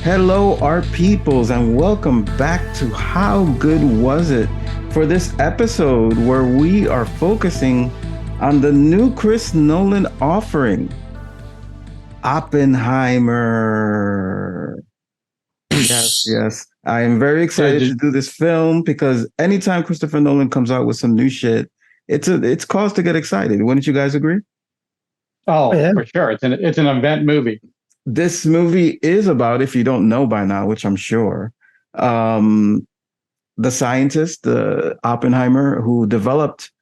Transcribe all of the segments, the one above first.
Hello, our peoples, and welcome back to How Good Was It? For this episode where we are focusing on the new Chris Nolan offering, Oppenheimer. Yes, yes. I am very excited to do this film because anytime Christopher Nolan comes out with some new shit, it's cause to get excited. Wouldn't you guys agree? Oh, yeah, for sure. It's an event movie. This movie is about, if you don't know by now, which I'm sure, the scientist, the Oppenheimer, who developed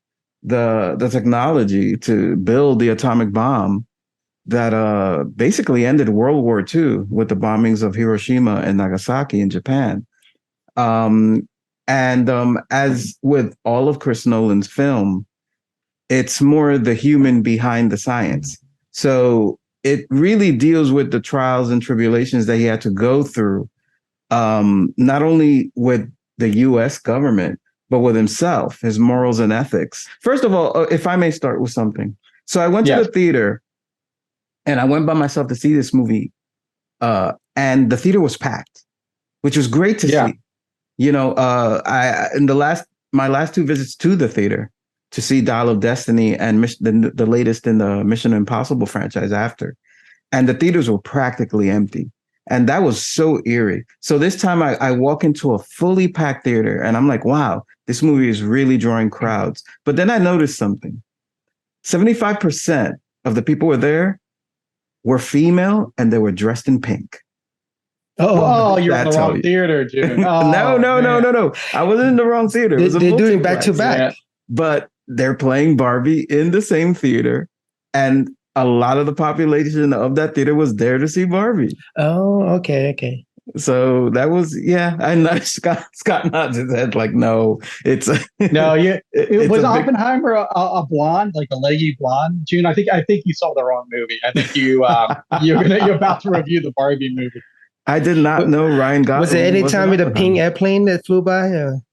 the technology to build the atomic bomb that basically ended World War II with the bombings of Hiroshima and Nagasaki in Japan. As with all of Chris Nolan's film, it's more the human behind the science. So it really deals with the trials and tribulations that he had to go through, not only with the US government, but with himself, his morals and ethics. First of all, if I may start with something. So I went to the theater and I went by myself to see this movie, and the theater was packed, which was great to see. You know, my last two visits to the theater to see Dial of Destiny and the latest in the Mission Impossible franchise after, and the theaters were practically empty. And that was so eerie. So this time I walk into a fully packed theater and I'm like, wow, this movie is really drawing crowds. But then I noticed something. 75% of the people were there were female and they were dressed in pink. Oh, you're in the wrong theater, June. Oh, no. I wasn't in the wrong theater. They're doing back to back. But they're playing Barbie in the same theater. And a lot of the population of that theater was there to see Barbie. Oh, okay. So that was, I know Scott nods his head like, no, it's no. Was Oppenheimer a blonde, like a leggy blonde? June, I think you saw the wrong movie. I think you're about to review the Barbie movie. I did not know Ryan Gosling. Was there any time with a pink airplane that flew by?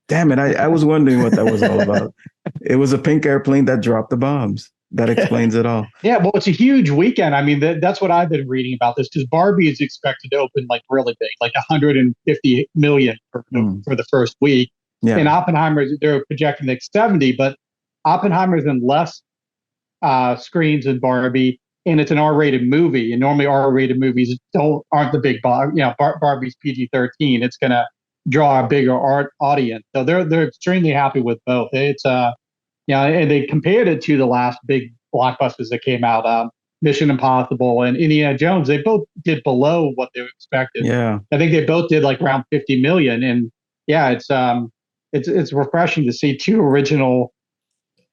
Damn it! I was wondering what that was all about. It was a pink airplane that dropped the bombs. That explains it all. Yeah, well, it's a huge weekend. I mean, that's what I've been reading about this, because Barbie is expected to open like really big, like 150 million for the first week. Yeah. And Oppenheimer, they're projecting like 70, but Oppenheimer's in less screens than Barbie, and it's an R-rated movie. And normally R-rated movies aren't the big Barbie's PG-13. It's going to draw a bigger audience. So they're extremely happy with both. It's and they compared it to the last big blockbusters that came out, Mission Impossible and Indiana Jones. They both did below what they expected. Yeah, I think they both did like around 50 million. And yeah, it's refreshing to see two original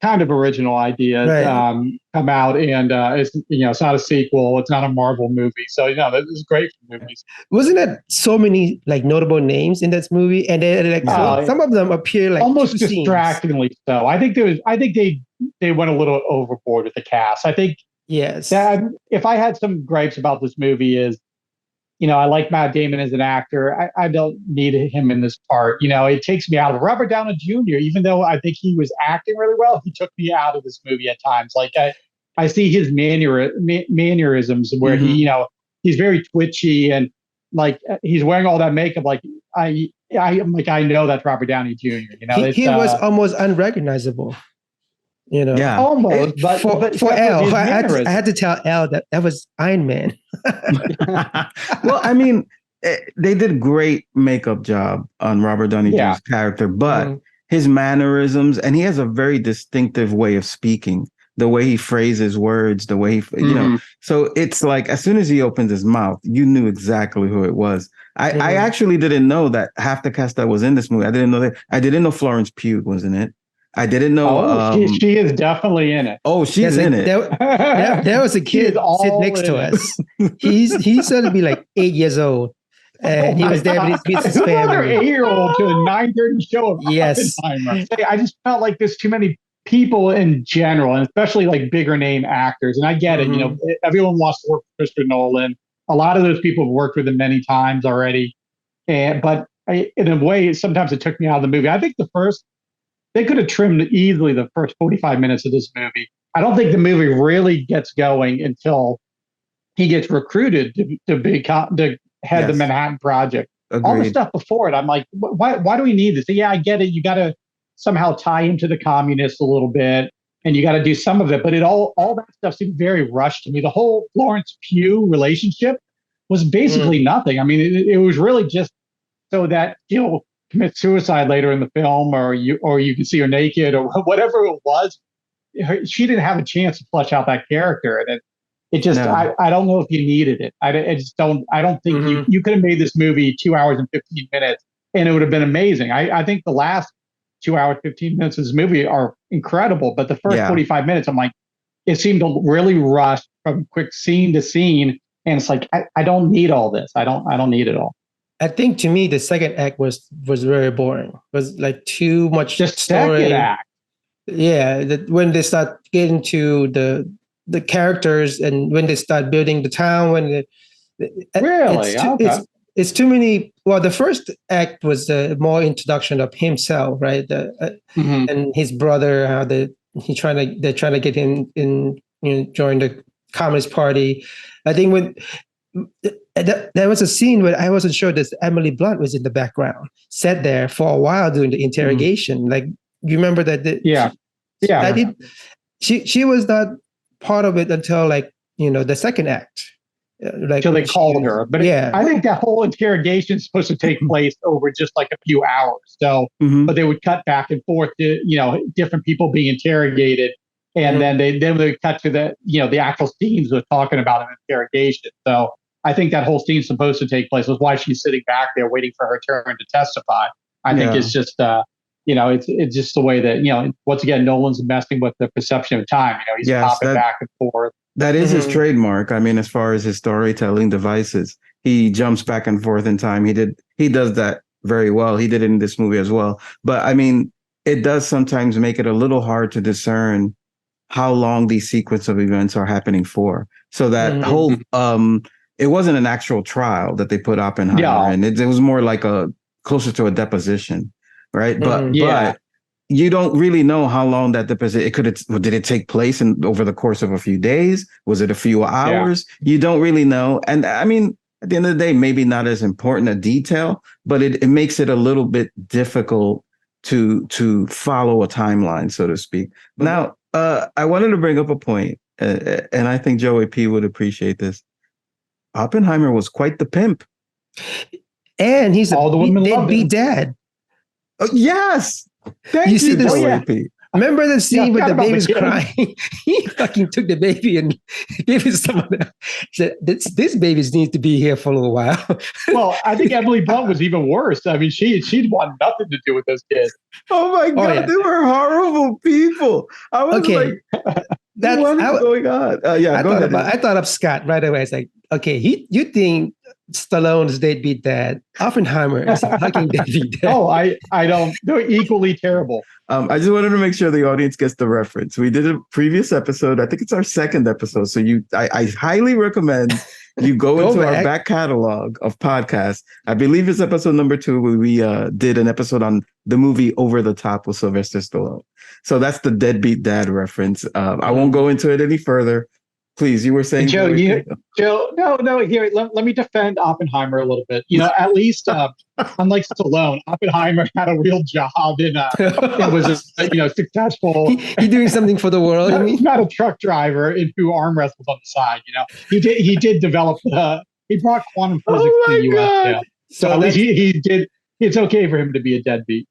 ideas come out, and it's not a sequel, it's not a Marvel movie, so this is great for movies. Wasn't that so many like notable names in this movie, and then some of them appear like almost distractingly scenes. So I think they went a little overboard with the cast. I think that if I had some gripes about this movie is, I like Matt Damon as an actor. I don't need him in this part. It takes me out of Robert Downey Jr., even though I think he was acting really well. He took me out of this movie at times. Like I see his mannerisms where he's very twitchy, and like he's wearing all that makeup. Like I know that's Robert Downey Jr. He was almost unrecognizable. Almost. But for L, I had to tell L that was Iron Man. Well, I mean, they did great makeup job on Robert Downey Jr.'s character, but his mannerisms, and he has a very distinctive way of speaking, the way he phrases words, the way he, so it's like as soon as he opens his mouth, you knew exactly who it was. I actually didn't know that half the cast that was in this movie. I didn't know Florence Pugh was in it. I didn't know. She is definitely in it. Oh, she's in it. There was a kid sitting next to us. He's going to be like 8 years old. And he was there with his family. Another 8-year-old to a 9:30 show of Oppenheimer. I just felt like there's too many people in general, and especially like bigger name actors. And I get it. Everyone wants to work with Christopher Nolan. A lot of those people have worked with him many times already. But in a way, sometimes it took me out of the movie. I think they could have trimmed easily the first 45 minutes of this movie. I don't think the movie really gets going until he gets recruited to had the Manhattan Project. Agreed. All the stuff before it, I'm like, why do we need this? Yeah, I get it. You got to somehow tie into the communists a little bit, and you got to do some of it. But all that stuff seemed very rushed to me. The whole Florence Pugh relationship was basically nothing. I mean, it was really just so that she'll commit suicide later in the film, or you can see her naked, or whatever it was. She didn't have a chance to flesh out that character, and it just I don't know if you needed it. I just don't. I don't think you could have made this movie 2 hours and 15 minutes, and it would have been amazing. I think the last 2 hours 15 minutes of this movie are incredible, but the first 45 minutes, I'm like, it seemed really rushed from quick scene to scene, and it's like I don't need all this. I don't need it all. I think to me the second act was very boring. It was like too much just story. Second act. Yeah, when they start getting to the characters and when they start building the town, really it's too many. Well, the first act was more introduction of himself, right? And his brother, how they're trying to get him in, join the Communist Party. I think when there was a scene where I wasn't sure that Emily Blunt was in the background, sat there for a while during the interrogation. Like, you remember that? She was not part of it until the second act. Until they called her. But I think that whole interrogation is supposed to take place over just like a few hours. So, but they would cut back and forth to, different people being interrogated. And then they would cut to the actual scenes we're talking about in interrogation. So I think that whole scene's supposed to take place. That's why she's sitting back there waiting for her turn to testify. I think it's just, it's just the way that, once again, Nolan's messing with the perception of time. He's popping back and forth. That is his trademark. I mean, as far as his storytelling devices, he jumps back and forth in time. He does that very well. He did it in this movie as well. But I mean, it does sometimes make it a little hard to discern how long these sequence of events are happening for. So that whole, it wasn't an actual trial that they put Oppenheimer in. It was more like closer to a deposition, right? But you don't really know how long that deposition, did it take place over the course of a few days? Was it a few hours? You don't really know. And I mean, at the end of the day, maybe not as important a detail, but it makes it a little bit difficult to follow a timeline, so to speak. Now, I wanted to bring up a point, and I think Joey P would appreciate this. Oppenheimer was quite the pimp. And he's a deadbeat dad. Yes. Thank you, Joey P. Remember the scene where the baby's crying? He fucking took the baby and gave it to someone else. Said, this baby needs to be here for a little while. Well, I think Emily Blunt was even worse. I mean, she'd want nothing to do with those kids. Oh my God, they were horrible people. I was like, what is going on? I thought of Scott right away. It's like, okay, you think Stallone's deadbeat dad, Oppenheimer is a fucking deadbeat dad. Oh, I don't. They're equally terrible. I just wanted to make sure the audience gets the reference. We did a previous episode. I think it's our second episode. So I highly recommend you go into our back catalog of podcasts. I believe it's episode number 2 where we did an episode on the movie Over the Top with Sylvester Stallone. So that's the deadbeat dad reference. I won't go into it any further. Please, you were saying, Joe. No. Here, let me defend Oppenheimer a little bit. At least, unlike Stallone, Oppenheimer had a real job and was, successful. He doing something for the world. Not a truck driver who arm wrestles on the side. He did develop he brought quantum physics to the U.S. So at least he did. It's okay for him to be a deadbeat.